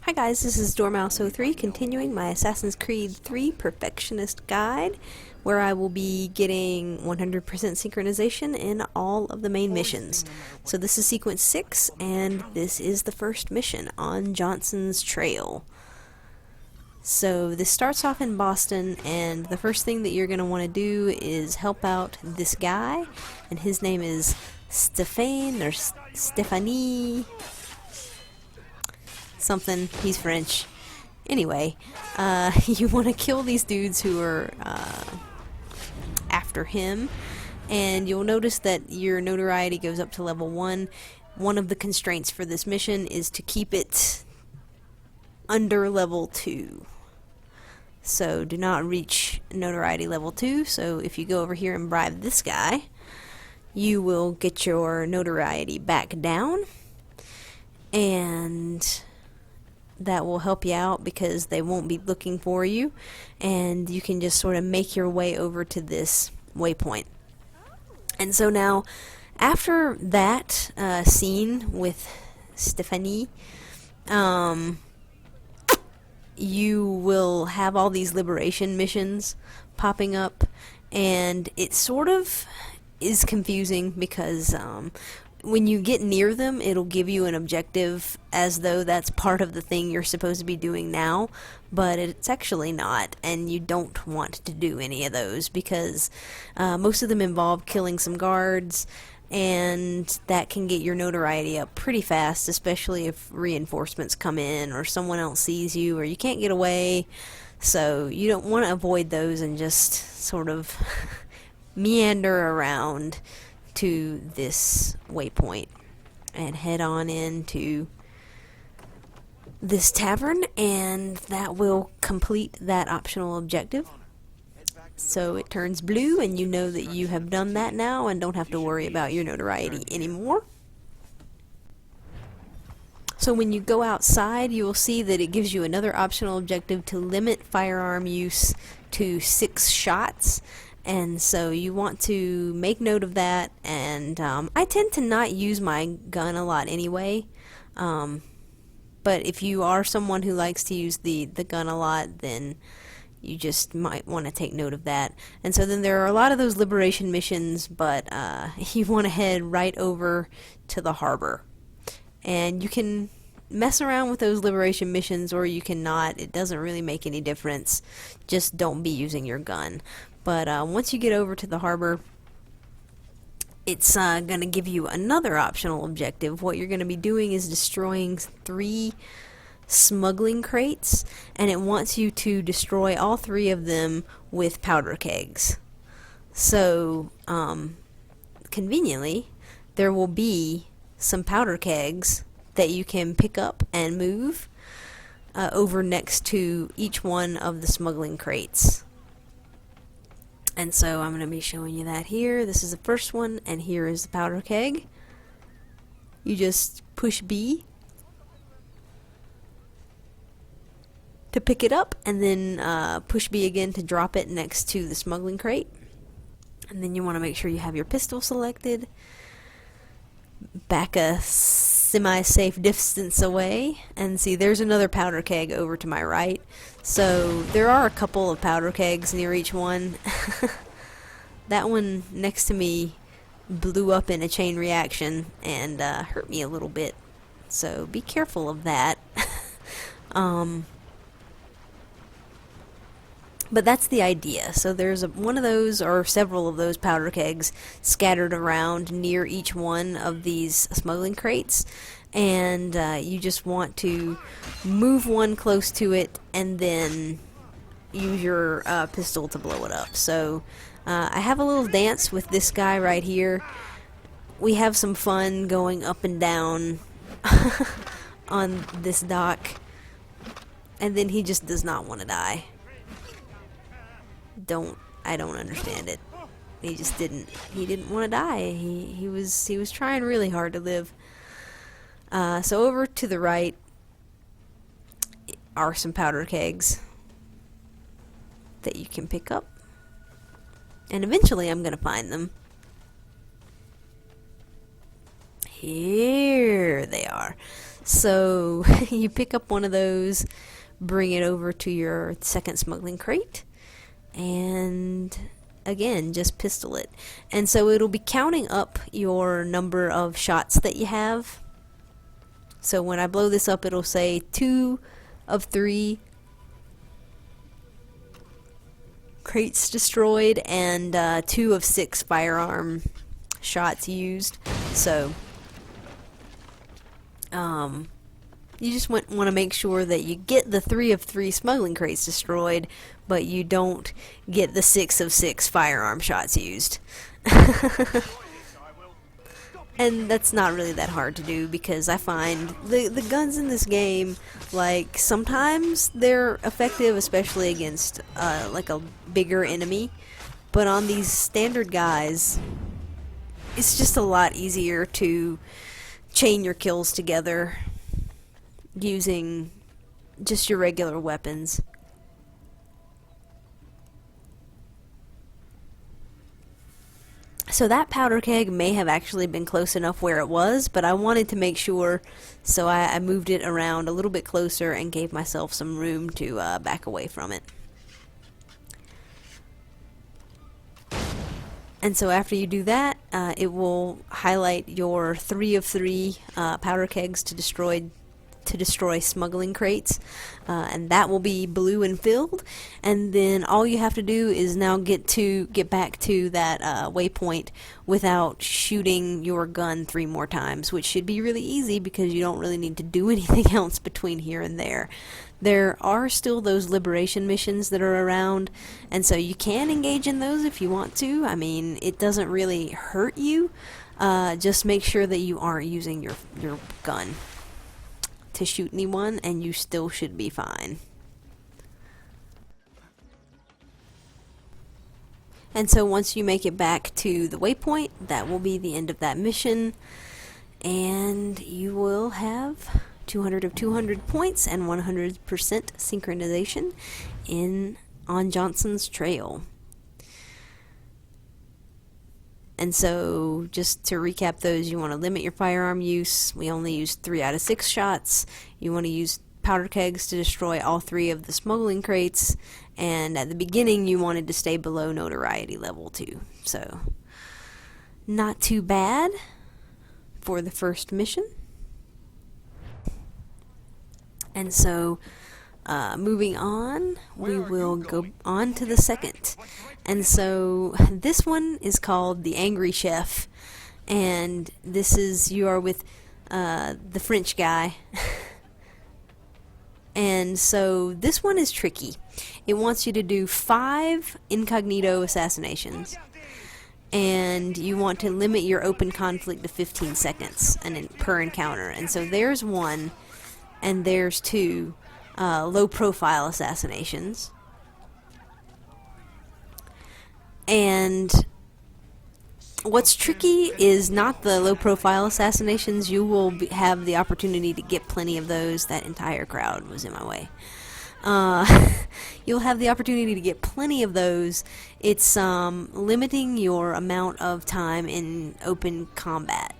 Hi guys, this is Dormouse03 continuing my Assassin's Creed 3 Perfectionist guide, where I will be getting 100% synchronization in all of the main missions. So this is sequence 6, and this is the first mission on Johnson's Trail. So this starts off in Boston, and the first thing that you're going to want to do is help out this guy, and his name is Stéphane, or Stephanie something. He's French. Anyway, you want to kill these dudes who are after him, and you'll notice that your notoriety goes up to level 1. One of the constraints for this mission is to keep it under level 2. So do not reach notoriety level 2. So if you go over here and bribe this guy, you will get your notoriety back down, and that will help you out because they won't be looking for you, and you can just sort of make your way over to this waypoint. And so now, after that scene with Stephanie, you will have all these liberation missions popping up, and it sort of is confusing because when you get near them, it'll give you an objective as though that's part of the thing you're supposed to be doing now, but it's actually not, and you don't want to do any of those because most of them involve killing some guards, and that can get your notoriety up pretty fast, especially if reinforcements come in or someone else sees you or you can't get away. So you don't want to avoid those and just sort of meander around to this waypoint and head on into this tavern, and that will complete that optional objective. So it turns blue, and you know that you have done that now and don't have to worry about your notoriety anymore. So when you go outside, you will see that it gives you another optional objective to limit firearm use to 6 shots. And so you want to make note of that, and I tend to not use my gun a lot anyway, but if you are someone who likes to use the gun a lot, then you just might want to take note of that. And so then there are a lot of those liberation missions, but you want to head right over to the harbor, and you can mess around with those liberation missions or you cannot. It doesn't really make any difference. Just don't be using your gun. But once you get over to the harbor, it's going to give you another optional objective. What you're going to be doing is destroying 3 smuggling crates, and it wants you to destroy all 3 of them with powder kegs. So, conveniently, there will be some powder kegs that you can pick up and move over next to each one of the smuggling crates. And so I'm going to be showing you that here. This is the first one, and here is the powder keg. You just push B to pick it up, and then push B again to drop it next to the smuggling crate. And then you want to make sure you have your pistol selected. Back a semi-safe distance away, and see, there's another powder keg over to my right. So there are a couple of powder kegs near each one. That one next to me blew up in a chain reaction and hurt me a little bit, so be careful of that. But that's the idea. So there's one of those or several of those powder kegs scattered around near each one of these smuggling crates, and you just want to move one close to it and then use your pistol to blow it up. So I have a little dance with this guy right here. We have some fun going up and down on this dock, and then he just does not want to die. I don't understand it. He just didn't want to die. He was trying really hard to live. So over to the right are some powder kegs that you can pick up, and eventually I'm gonna find them. Here they are. So you pick up one of those, bring it over to your second smuggling crate, and again, just pistol it. And so it'll be counting up your number of shots that you have. So when I blow this up, it'll say 2 of 3 crates destroyed and 2 of 6 firearm shots used. So you just want to make sure that you get the 3 of 3 smuggling crates destroyed, but you don't get the 6 of 6 firearm shots used. And that's not really that hard to do, because I find the guns in this game, like, sometimes they're effective, especially against like a bigger enemy, but on these standard guys, it's just a lot easier to chain your kills together using just your regular weapons. So that powder keg may have actually been close enough where it was, but I wanted to make sure, so I moved it around a little bit closer and gave myself some room to back away from it. And so after you do that, it will highlight your 3 of 3 powder kegs to destroy smuggling crates, and that will be blue and filled. And then all you have to do is now get back to that waypoint without shooting your gun 3 more times, which should be really easy because you don't really need to do anything else between here and there. There are still those liberation missions that are around, and so you can engage in those if you want to. I mean, it doesn't really hurt you. Just make sure that you aren't using your gun to shoot anyone, and you still should be fine. And so once you make it back to the waypoint, that will be the end of that mission, and you will have 200 of 200 points and 100% synchronization on Johnson's Trail. And so, just to recap those, you want to limit your firearm use. We only use 3 out of 6 shots. You want to use powder kegs to destroy all 3 of the smuggling crates. And at the beginning, you wanted to stay below notoriety level 2. So, not too bad for the first mission. And so, moving on, we will go on to the second. And so this one is called The Angry Chef, and you are with the French guy. And so this one is tricky. It wants you to do 5 incognito assassinations, and you want to limit your open conflict to 15 seconds per encounter. And so there's 1, and there's 2 low-profile assassinations. And what's tricky is not the low-profile assassinations. You will have the opportunity to get plenty of those. That entire crowd was in my way. You'll have the opportunity to get plenty of those. It's limiting your amount of time in open combat.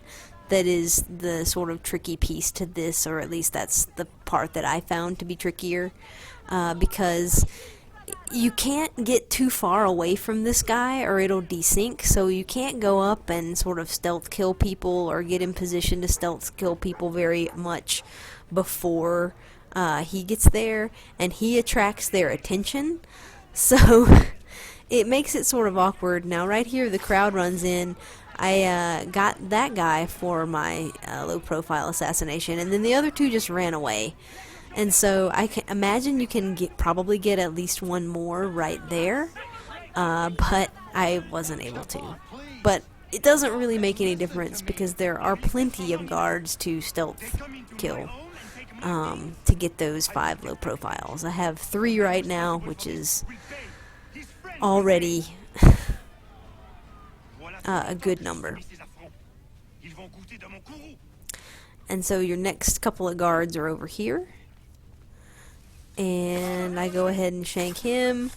That is the sort of tricky piece to this, or at least that's the part that I found to be trickier, because you can't get too far away from this guy or it'll desync, so you can't go up and sort of stealth kill people or get in position to stealth kill people very much before he gets there, and he attracts their attention, so it makes it sort of awkward. Now right here the crowd runs in. I got that guy for my low-profile assassination, and then the other 2 just ran away. And so I can imagine you can probably get at least 1 more right there, but I wasn't able to. But it doesn't really make any difference because there are plenty of guards to stealth kill to get those 5 low profiles. I have 3 right now, which is already a good number. And so your next couple of guards are over here. And I go ahead and shank him,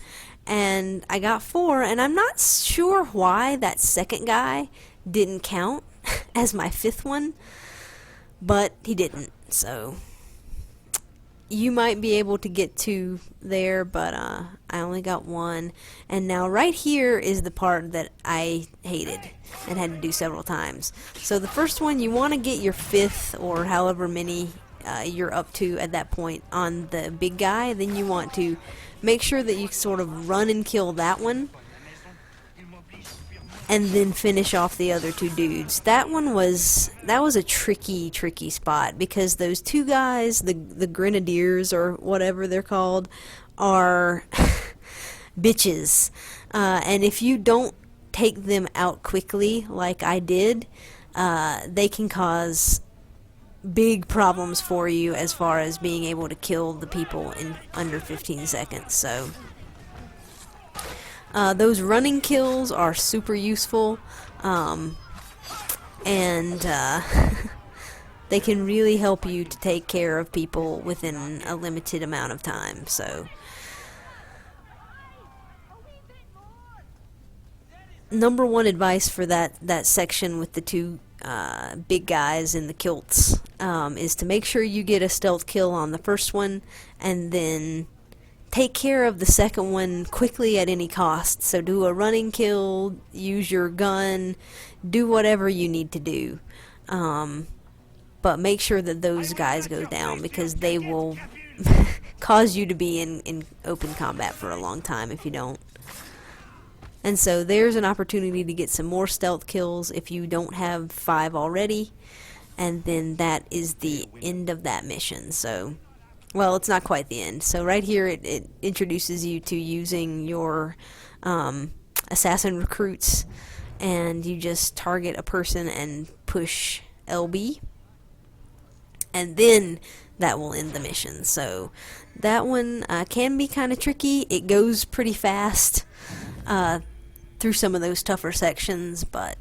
and I got 4, and I'm not sure why that second guy didn't count as my 5th one, but he didn't. So you might be able to get 2 there, but I only got 1. And now right here is the part that I hated and had to do several times. So the first one, you want to get your 5th or however many you're up to at that point on the big guy. Then you want to make sure that you sort of run and kill that one, and then finish off the other 2 dudes. That was a tricky spot, because those 2 guys, the grenadiers or whatever they're called, are bitches. And if you don't take them out quickly like I did, they can cause big problems for you as far as being able to kill the people in under 15 seconds. So those running kills are super useful, and they can really help you to take care of people within a limited amount of time. So number 1 advice for that section with the 2 big guys in the kilts is to make sure you get a stealth kill on the first one, and then take care of the second one quickly at any cost. So do a running kill, use your gun, do whatever you need to do. But make sure that those guys go down, because they will cause you to be in open combat for a long time if you don't. And so there's an opportunity to get some more stealth kills if you don't have 5 already. And then that is the end of that mission. So, well, it's not quite the end. So right here it introduces you to using your assassin recruits, and you just target a person and push LB, and then that will end the mission. So that one can be kind of tricky. It goes pretty fast through some of those tougher sections, but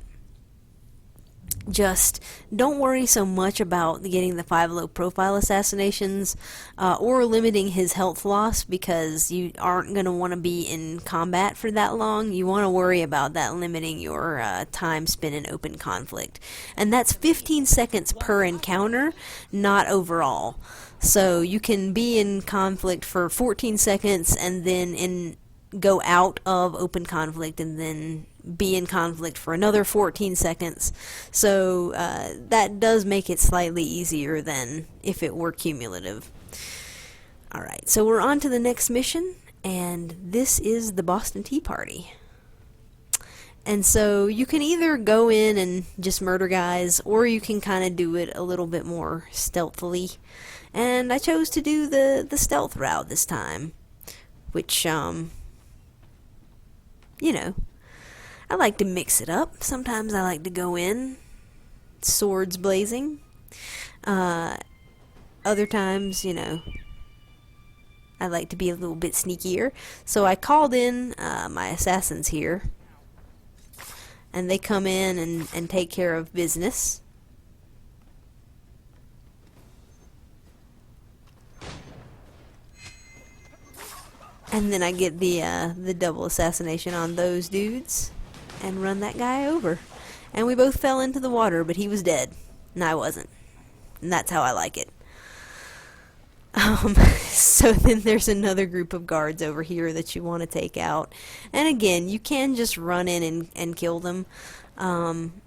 just don't worry so much about getting the 5 low profile assassinations or limiting his health loss, because you aren't going to want to be in combat for that long. You want to worry about that limiting your time spent in open conflict. And that's 15 seconds per encounter, not overall. So you can be in conflict for 14 seconds and then go out of open conflict and then be in conflict for another 14 seconds. So that does make it slightly easier than if it were cumulative. Alright, so we're on to the next mission, and this is the Boston Tea Party. And so you can either go in and just murder guys, or you can kind of do it a little bit more stealthily. And I chose to do the stealth route this time, which you know, I like to mix it up. Sometimes I like to go in swords blazing. Other times, you know, I like to be a little bit sneakier. So I called in my assassins here, and they come in and take care of business. And then I get the double assassination on those dudes and run that guy over. And we both fell into the water, but he was dead, and I wasn't. And that's how I like it. So then there's another group of guards over here that you want to take out. And again, you can just run in and kill them.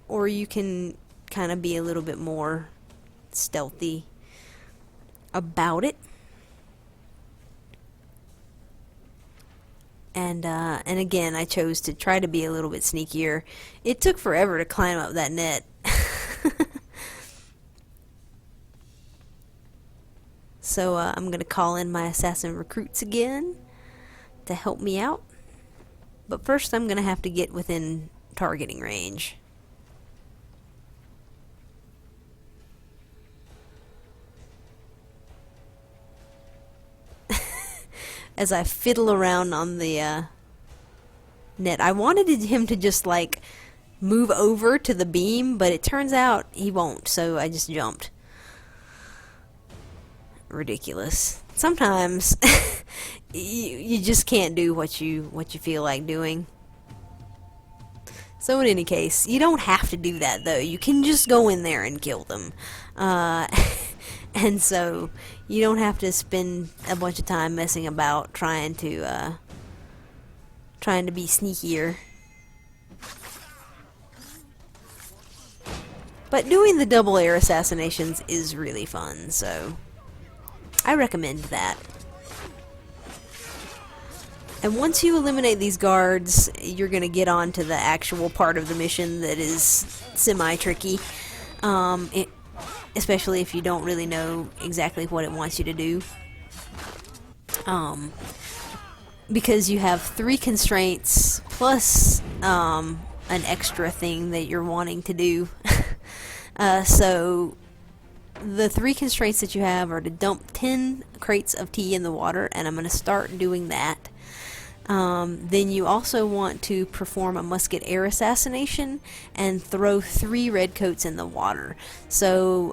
Or you can kind of be a little bit more stealthy about it. And again, I chose to try to be a little bit sneakier. It took forever to climb up that net. So I'm going to call in my assassin recruits again to help me out. But first I'm going to have to get within targeting range. As I fiddle around on the net. I wanted him to just like move over to the beam, but it turns out he won't, so I just jumped. Ridiculous. Sometimes you just can't do what you feel like doing. So in any case, you don't have to do that though. You can just go in there and kill them. Uh, and so you don't have to spend a bunch of time messing about trying to be sneakier. But doing the double air assassinations is really fun, so I recommend that. And once you eliminate these guards, you're going to get on to the actual part of the mission that is semi-tricky. Especially if you don't really know exactly what it wants you to do. Because you have 3 constraints plus an extra thing that you're wanting to do. So the 3 constraints that you have are to dump 10 crates of tea in the water, and I'm going to start doing that. Then you also want to perform a musket air assassination and throw 3 redcoats in the water. So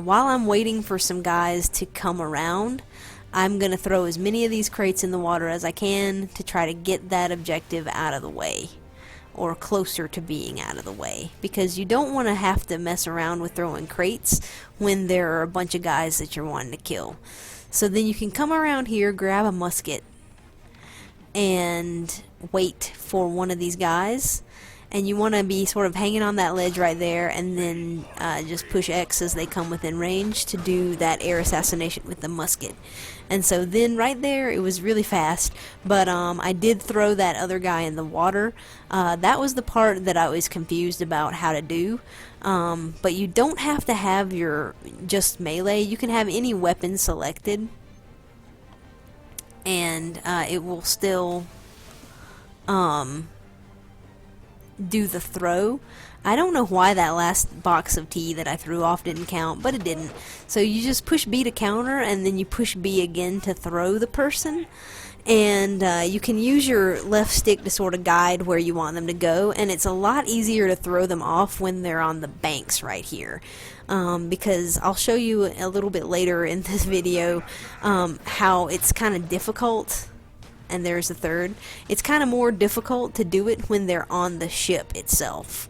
while I'm waiting for some guys to come around, I'm going to throw as many of these crates in the water as I can to try to get that objective out of the way, or closer to being out of the way, because you don't want to have to mess around with throwing crates when there are a bunch of guys that you're wanting to kill. So then you can come around here, grab a musket, and wait for one of these guys, and you want to be sort of hanging on that ledge right there, and then just push X as they come within range to do that air assassination with the musket. And so then right there, it was really fast, but I did throw that other guy in the water. That was the part that I was confused about how to do. But you don't have to have your just melee. You can have any weapon selected, and it will still do the throw. I don't know why that last box of tea that I threw off didn't count, but it didn't. So you just push B to counter, and then you push B again to throw the person. And you can use your left stick to sort of guide where you want them to go, and it's a lot easier to throw them off when they're on the banks right here. Because I'll show you a little bit later in this video how it's kind of difficult. And there's a third. It's kind of more difficult to do it when they're on the ship itself.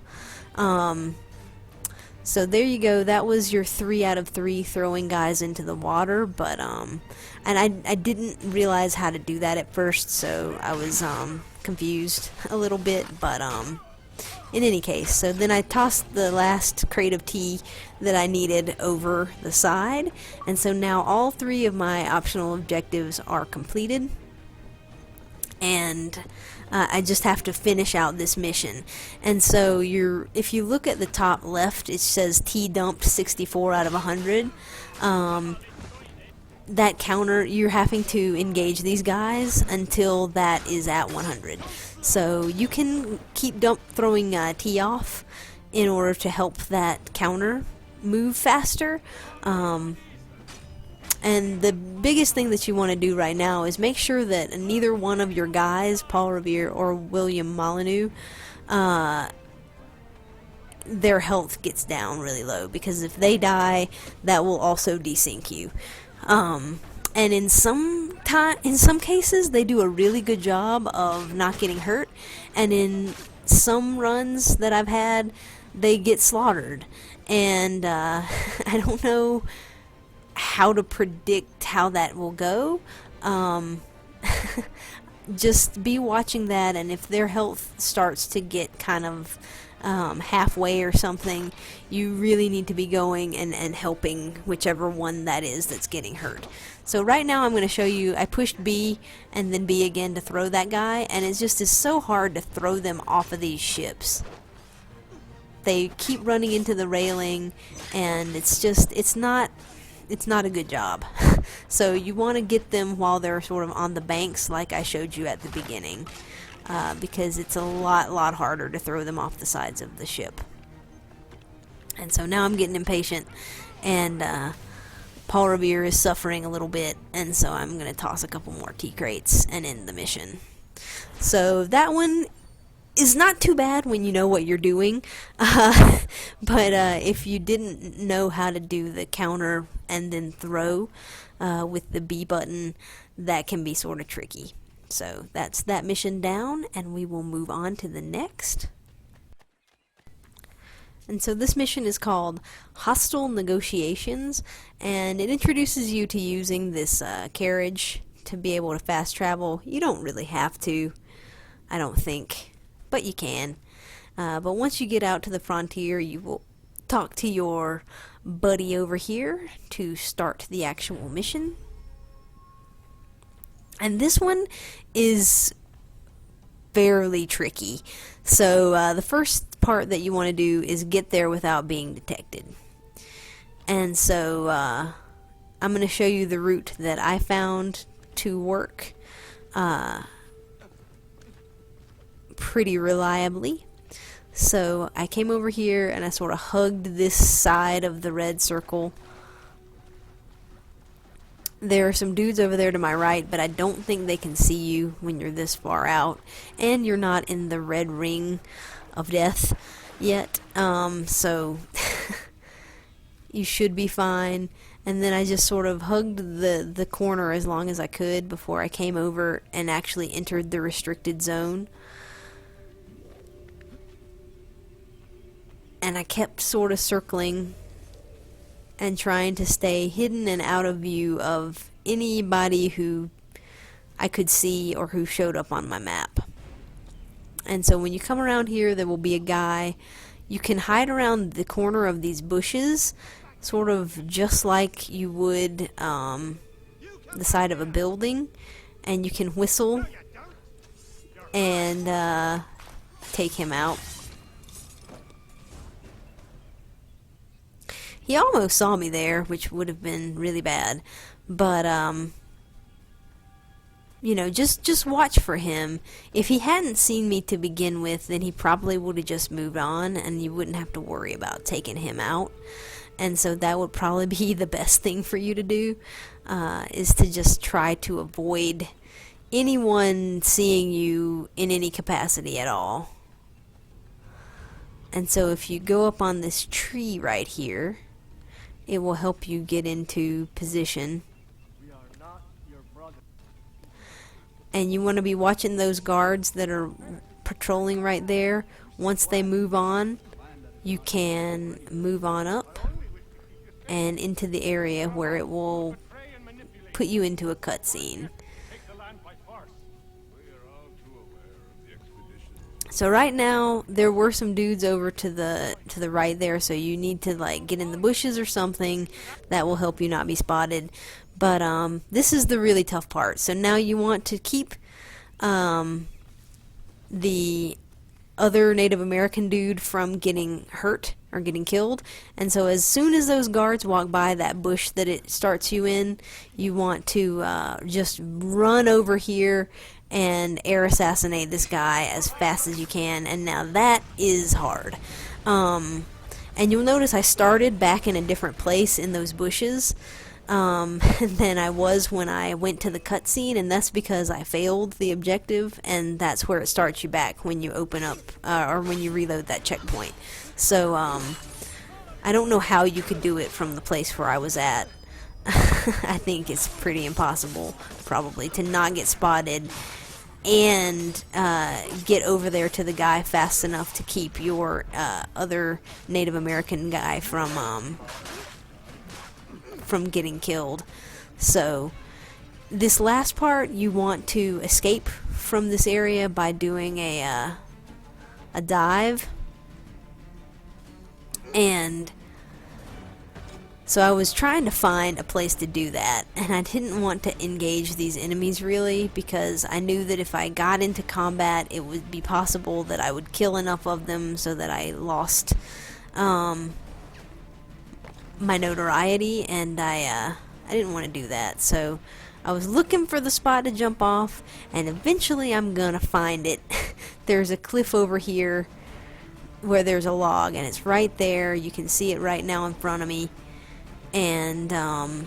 So there you go. That was your 3 out of 3 throwing guys into the water. But and I didn't realize how to do that at first, so I was confused a little bit. But in any case, so then I tossed the last crate of tea that I needed over the side, and so now all 3 of my optional objectives are completed. And I just have to finish out this mission. And so if you look at the top left, it says T dumped 64 out of 100. That counter, you're having to engage these guys until that is at 100. So you can keep throwing T off in order to help that counter move faster. And the biggest thing that you want to do right now is make sure that neither one of your guys, Paul Revere or William Molyneux, their health gets down really low, because if they die, that will also desync you. And in some cases, they do a really good job of not getting hurt, and in some runs that I've had, they get slaughtered. And I don't know how to predict how that will go. Just be watching that, and if their health starts to get kind of halfway or something, you really need to be going and helping whichever one that is that's getting hurt. So right now I'm going to show you, I pushed B and then B again to throw that guy, and it's so hard to throw them off of these ships. They keep running into the railing, and it's not a good job. So you want to get them while they're sort of on the banks, like I showed you at the beginning, because it's a lot harder to throw them off the sides of the ship. And so now I'm getting impatient, and Paul Revere is suffering a little bit, and so I'm going to toss a couple more tea crates and end the mission. So that one is not too bad when you know what you're doing, but if you didn't know how to do the counter and then throw with the B button, that can be sort of tricky. So that's that mission down, and we will move on to the next. And so this mission is called Hostile Negotiations, and it introduces you to using this carriage to be able to fast travel. You don't really have to, I don't think, but you can. But once you get out to the frontier, you will talk to your buddy over here to start the actual mission. And this one is fairly tricky. So the first part that you want to do is get there without being detected. And so I'm going to show you the route that I found to work pretty reliably. So I came over here and I sort of hugged this side of the red circle. There are some dudes over there to my right, but I don't think they can see you when you're this far out, and you're not in the red ring of death yet, so you should be fine. And then I just sort of hugged the corner as long as I could before I came over and actually entered the restricted zone. And I kept sort of circling and trying to stay hidden and out of view of anybody who I could see or who showed up on my map. And so when you come around here, there will be a guy. You can hide around the corner of these bushes, sort of just like you would the side of a building, and you can whistle and take him out. He almost saw me there, which would have been really bad, but you know, just watch for him. If he hadn't seen me to begin with, then he probably would have just moved on, and you wouldn't have to worry about taking him out. And so that would probably be the best thing for you to do, is to just try to avoid anyone seeing you in any capacity at all. And so if you go up on this tree right here, it will help you get into position. And you want to be watching those guards that are patrolling right there. Once they move on, you can move on up and into the area where it will put you into a cutscene. So right now there were some dudes over to the right there, so you need to like get in the bushes or something that will help you not be spotted. But this is the really tough part. So now you want to keep the other Native American dude from getting hurt or getting killed. And so as soon as those guards walk by that bush that it starts you in, you want to just run over here and air assassinate this guy as fast as you can. And now that is hard. And you'll notice I started back in a different place in those bushes than I was when I went to the cutscene, and that's because I failed the objective, and that's where it starts you back when you open up or when you reload that checkpoint. So I don't know how you could do it from the place where I was at. I think it's pretty impossible, probably, to not get spotted and get over there to the guy fast enough to keep your other Native American guy from getting killed. So this last part, you want to escape from this area by doing a dive. And so I was trying to find a place to do that, and I didn't want to engage these enemies really, because I knew that if I got into combat, it would be possible that I would kill enough of them so that I lost my notoriety, and I didn't want to do that. So I was looking for the spot to jump off, and eventually I'm gonna find it. There's a cliff over here where there's a log, and it's right there. You can see it right now in front of me. And I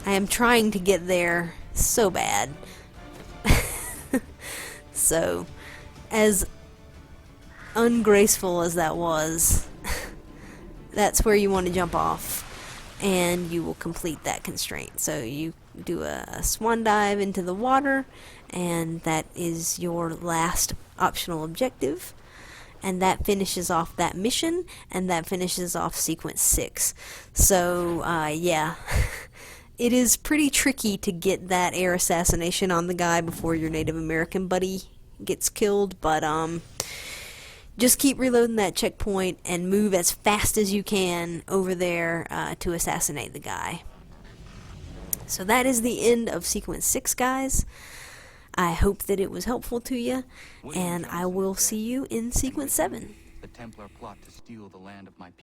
am trying to get there so bad. So, as ungraceful as that was, that's where you want to jump off, and you will complete that constraint. So you do a swan dive into the water, and that is your last optional objective. and that finishes off that mission, and that finishes off sequence 6. So, yeah. It is pretty tricky to get that air assassination on the guy before your Native American buddy gets killed, but just keep reloading that checkpoint and move as fast as you can over there to assassinate the guy. So that is the end of sequence 6, guys. I hope that it was helpful to you, and I will see you in sequence 7. The Templar plot to steal the land of my